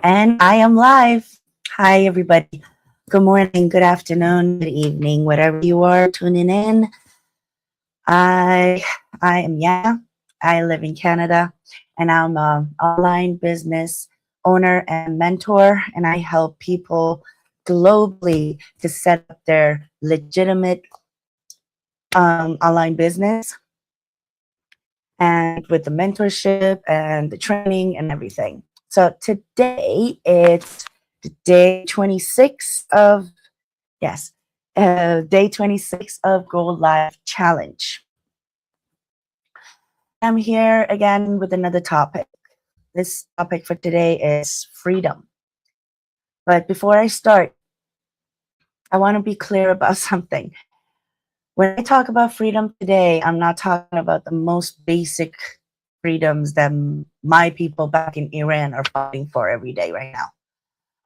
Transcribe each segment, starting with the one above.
And I am live. Hi, everybody. Good morning, good afternoon, good evening, whatever you are tuning in. I I am Yana. I live in Canada, and I'm an online business owner and mentor, and I help people globally to set up their legitimate online business and with the mentorship and the training and everything. So today it's day 26 of, yes, day 26 of Go Live Challenge. I'm here again with another topic. This topic for today is freedom. But before I start, I want to be clear about something. When I talk about freedom today, I'm not talking about the most basic freedoms that my people back in Iran are fighting for every day right now.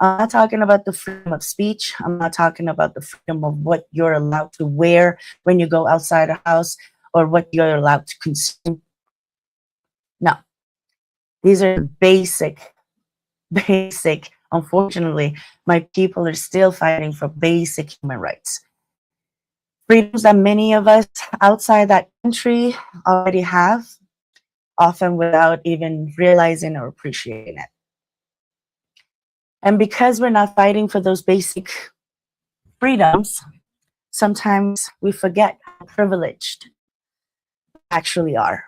I'm not talking about the freedom of speech. I'm not talking about the freedom of what you're allowed to wear when you go outside a house or what you're allowed to consume. No, these are basic. Unfortunately, my people are still fighting for basic human rights. Freedoms that many of us outside that country already have, often without even realizing or appreciating it. And because we're not fighting for those basic freedoms, sometimes we forget how privileged we actually are.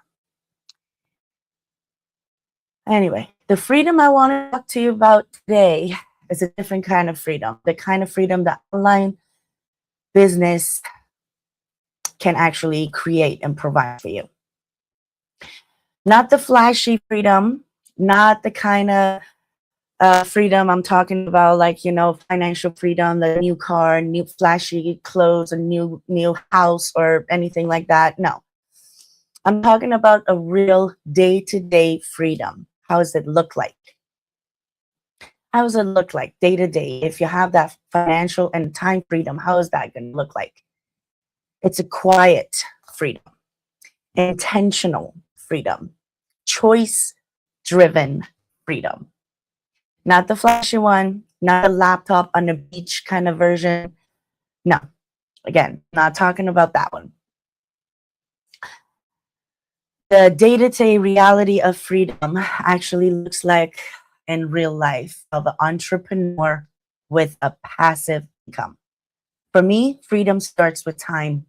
Anyway, the freedom I want to talk to you about today is a different kind of freedom, the kind of freedom that online business can actually create and provide for you. Not the flashy freedom, not the kind of freedom I'm talking about, like, financial freedom, the new car, new flashy clothes, a new house, or anything like that. No, I'm talking about a real day-to-day freedom. How does it look like? How does it look like day to day? If you have that financial and time freedom, how is that going to look like? It's a quiet freedom, intentional freedom, choice driven freedom. Not the flashy one, not a laptop on the beach kind of version. No, again, not talking about that one. The day to day reality of freedom actually looks like in real life of an entrepreneur with a passive income. For me, freedom starts with time.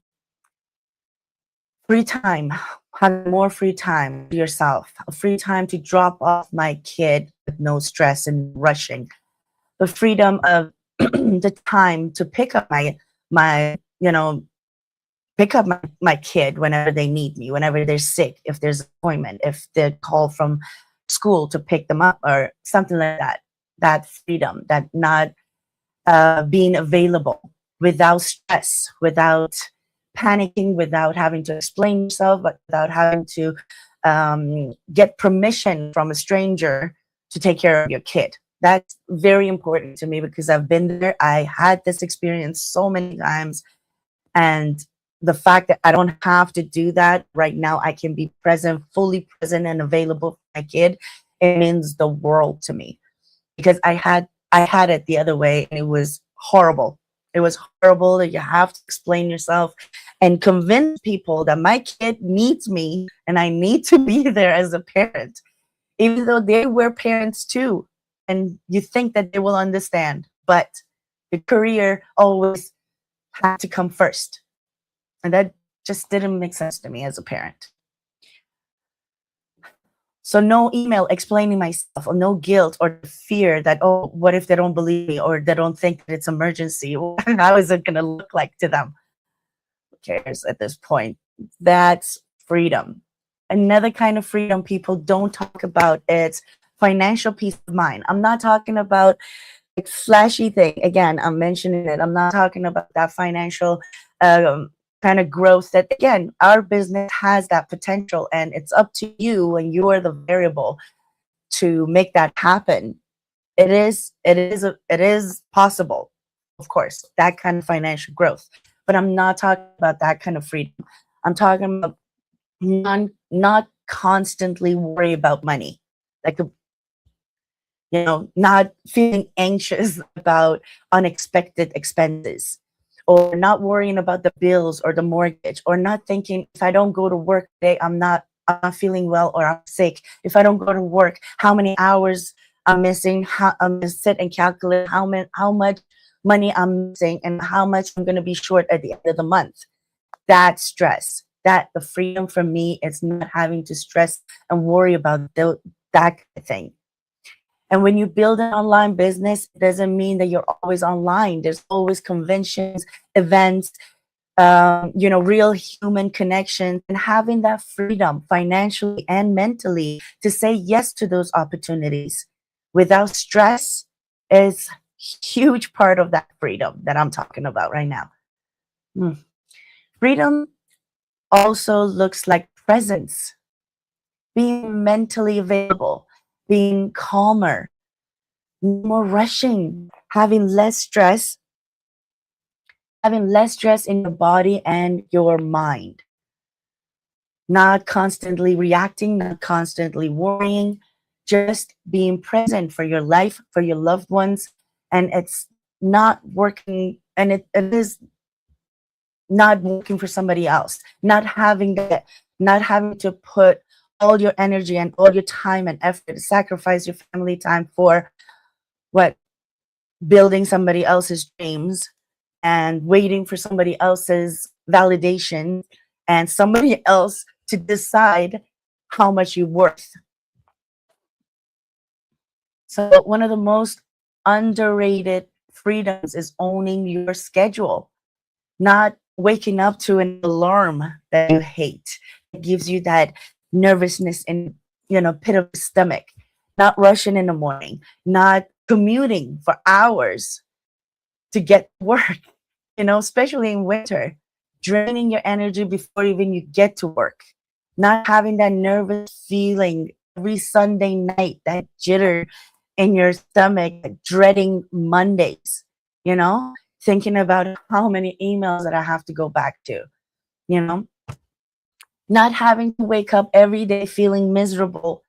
Free time, have more free time to yourself, a free time to drop off my kid with no stress and rushing, the freedom of the time to pick up my pick up my kid whenever they need me, whenever they're sick, if there's an appointment, if they're called from school to pick them up or something like that. That freedom, that not being available without stress, without panicking, without having to explain yourself, but without having to get permission from a stranger to take care of your kid. That's very important to me because I've been there. I had this experience so many times. And the fact that I don't have to do that right now, I can be present, fully present and available for my kid. It means the world to me because I had it the other way and it was horrible. It was horrible that you have to explain yourself and convince people that my kid needs me and I need to be there as a parent, even though they were parents too. And you think that they will understand, but the career always had to come first. And that just didn't make sense to me as a parent. So no email explaining myself, or no guilt or fear that, oh, what if they don't believe me or they don't think that it's emergency? How is it going to look like to them? Who cares at this point? That's freedom. Another kind of freedom people don't talk about is financial peace of mind. I'm not talking about like flashy thing. Again, I'm mentioning it. I'm not talking about that financial um, kind of growth that, again, our business has that potential and it's up to you and you are the variable to make that happen. It is possible, of course, that kind of financial growth. But I'm not talking about that kind of freedom. I'm talking about not constantly worry about money. Like, Not feeling anxious about unexpected expenses, or not worrying about the bills or the mortgage, or not thinking, if I don't go to work today, I'm not feeling well, or I'm sick. If I don't go to work, how many hours I'm missing? How I'm gonna sit and calculate how much money I'm missing and how much I'm gonna be short at the end of the month. That stress, that the freedom for me is not having to stress and worry about that kind of thing. And when you build an online business, it doesn't mean that you're always online. There's always conventions, events, real human connections, and having that freedom financially and mentally to say yes to those opportunities without stress is huge part of that freedom that I'm talking about right now. Mm. Freedom also looks like presence, being mentally available, being calmer, no more rushing, having less stress in your body and your mind, not constantly reacting, not constantly worrying, just being present for your life, for your loved ones. And it's not working, and it is not working for somebody else, not having to put all your energy and all your time and effort, sacrifice your family time for what, building somebody else's dreams and waiting for somebody else's validation and somebody else to decide how much you're worth. So, one of the most underrated freedoms is owning your schedule, not waking up to an alarm that you hate. It gives you that nervousness in, pit of the stomach, not rushing in the morning, not commuting for hours to get to work, especially in winter, draining your energy before even you get to work, not having that nervous feeling every Sunday night, that jitter in your stomach, dreading Mondays, you know, thinking about how many emails that I have to go back to, you know, not having to wake up every day feeling miserable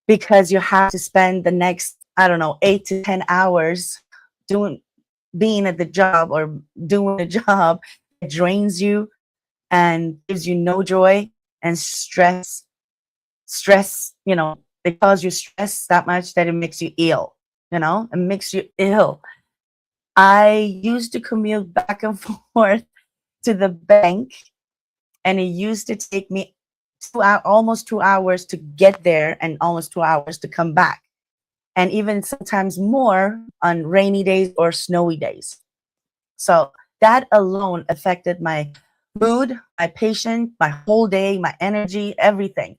because you have to spend the next, I don't know, 8 to 10 hours doing being at the job or doing a job that drains you and gives you no joy and stress, it causes you stress that much that it makes you ill, it makes you ill. I used to commute back and forth to the bank, and it used to take me almost 2 hours to get there and almost 2 hours to come back, and even sometimes more on rainy days or snowy days. So that alone affected my mood, my patience, my whole day, my energy, everything.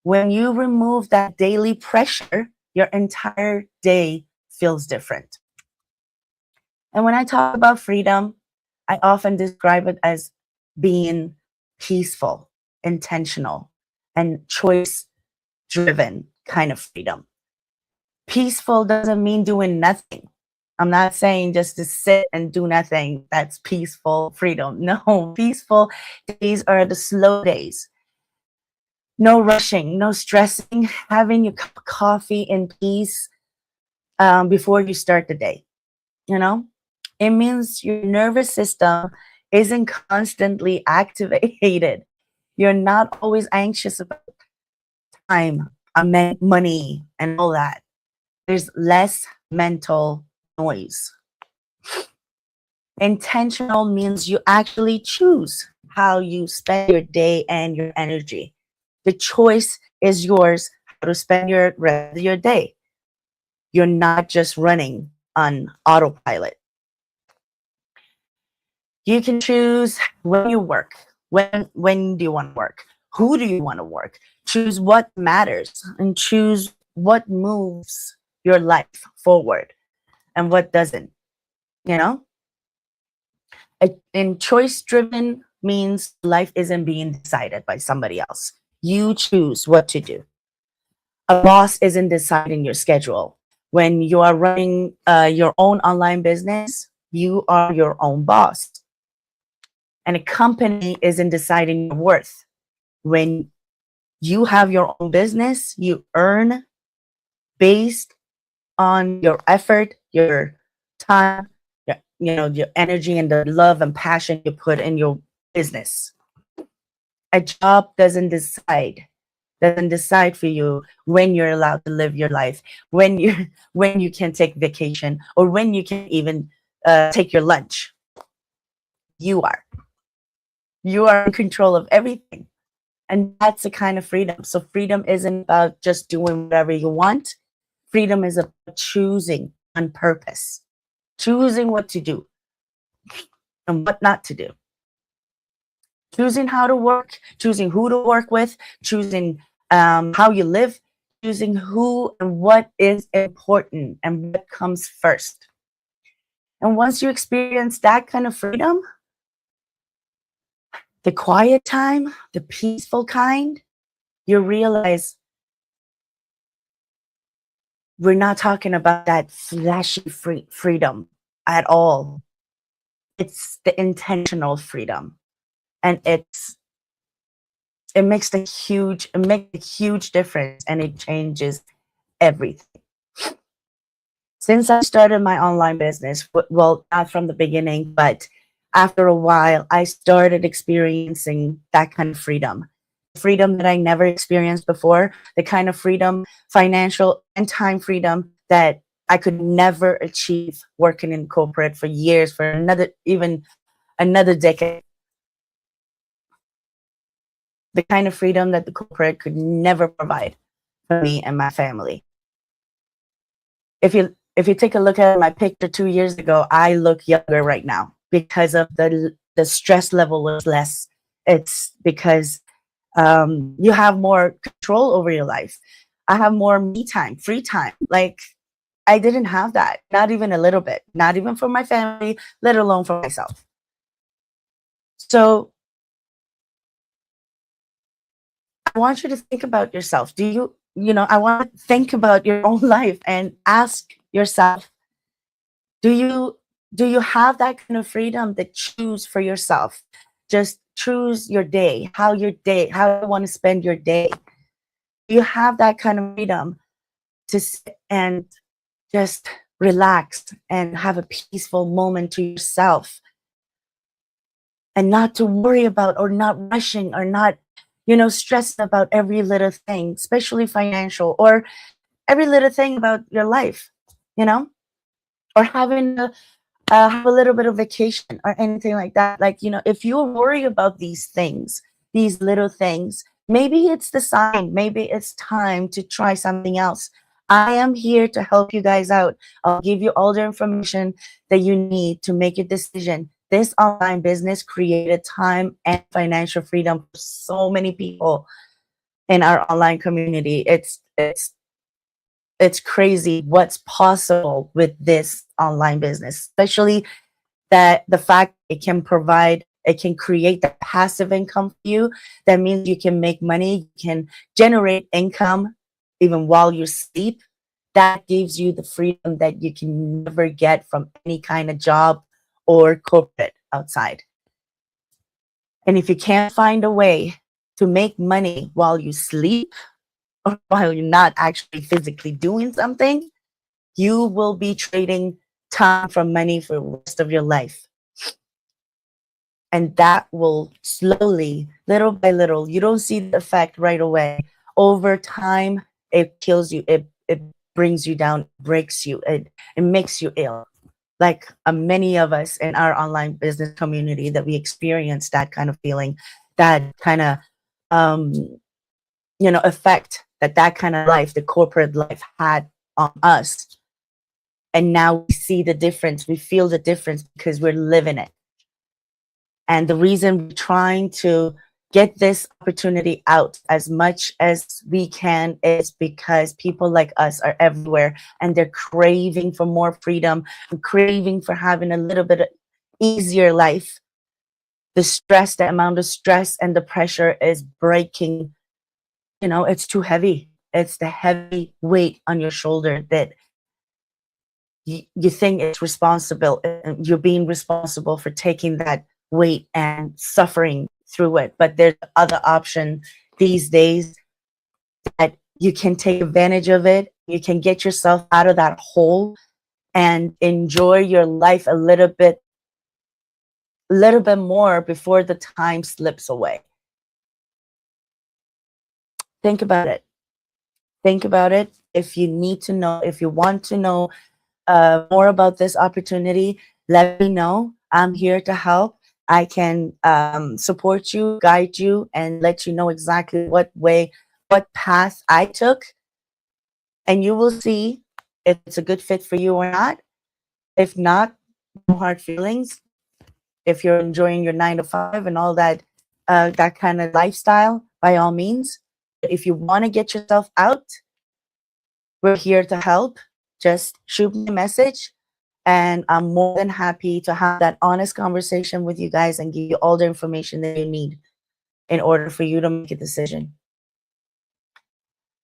When you remove that daily pressure, your entire day feels different. And when I talk about freedom, I often describe it as being peaceful, intentional, and choice driven kind of freedom. Peaceful doesn't mean doing nothing. I'm not saying just to sit and do nothing. That's peaceful freedom. No, peaceful days are the slow days. No rushing, no stressing, having your cup of coffee in peace before you start the day. You know, it means your nervous system isn't constantly activated. You're not always anxious about time, money, and all that. There's less mental noise. Intentional means you actually choose how you spend your day and your energy. The choice is yours how to spend your rest of your day. You're not just running on autopilot. You can choose when you work. When do you want to work? Who do you want to work? Choose what matters and choose what moves your life forward and what doesn't, you know? And choice driven means life isn't being decided by somebody else. You choose what to do. A boss isn't deciding your schedule. When you are running your own online business, you are your own boss. And a company isn't deciding your worth. When you have your own business, you earn based on your effort, your time, your energy and the love and passion you put in your business. A job doesn't decide for you when you're allowed to live your life, when you when you can take vacation, or when you can even take your lunch. You are. You are in control of everything. And that's the kind of freedom. So freedom isn't about just doing whatever you want. Freedom is about choosing on purpose, choosing what to do and what not to do, choosing how to work, choosing who to work with, choosing how you live, choosing who and what is important and what comes first. And once you experience that kind of freedom, the quiet time, the peaceful kind, you realize we're not talking about that flashy freedom at all. It's the intentional freedom. And it makes a huge difference, and it changes everything. Since I started my online business, well, not from the beginning, but after a while, I started experiencing that kind of freedom that I never experienced before, the kind of freedom, financial and time freedom that I could never achieve working in corporate for years, for even another decade, the kind of freedom that the corporate could never provide for me and my family. If you take a look at my picture 2 years ago, I look younger right now because of the stress level was less. It's because you have more control over your life. I have more me time, free time. Like I didn't have that, not even a little bit, not even for my family, let alone for myself. So I want you to think about yourself. I want to think about your own life and ask yourself, do you do you have that kind of freedom to choose for yourself? Just choose how you want to spend your day. Do you have that kind of freedom to sit and just relax and have a peaceful moment to yourself, and not to worry about, or not rushing, or not stressing about every little thing, especially financial, or every little thing about your life, you know or have a little bit of vacation or anything like that. Like, if you worry about these things, these little things, maybe it's the sign, maybe it's time to try something else. I am here to help you guys out. I'll give you all the information that you need to make a decision. This online business created time and financial freedom for so many people in our online community. It's crazy what's possible with this online business, especially that the fact it can create the passive income for you. That means you can make money, you can generate income even while you sleep. That gives you the freedom that you can never get from any kind of job or corporate outside. And if you can't find a way to make money while you sleep, or while you're not actually physically doing something, you will be trading time for money for the rest of your life. And that will slowly, little by little, you don't see the effect right away. Over time, it kills you. It brings you down, breaks you, it makes you ill. Like many of us in our online business community, that we experience that kind of feeling, that kind of um, effect that kind of life, the corporate life, had on us. And now we see the difference. We feel the difference because we're living it. And the reason we're trying to get this opportunity out as much as we can is because people like us are everywhere, and they're craving for more freedom and craving for having a little bit easier life. The amount of stress and the pressure is breaking. It's too heavy. It's the heavy weight on your shoulder that you think it's responsible. You're being responsible for taking that weight and suffering through it. But there's other option these days that you can take advantage of it You can get yourself out of that hole and enjoy your life a little bit more before the time slips away. Think about it. Think about it. If you need to know, if you want to know more about this opportunity, let me know. I'm here to help. I can support you, guide you, and let you know exactly what path I took. And you will see if it's a good fit for you or not. If not, no hard feelings. If you're enjoying your 9 to 5 and all that, that kind of lifestyle, by all means. If you want to get yourself out, we're here to help. Just shoot me a message, and I'm more than happy to have that honest conversation with you guys and give you all the information that you need in order for you to make a decision.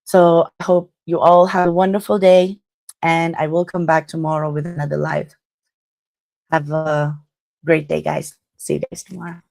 So I hope you all have a wonderful day, and I will come back tomorrow with another live. Have a great day, guys. See you guys tomorrow.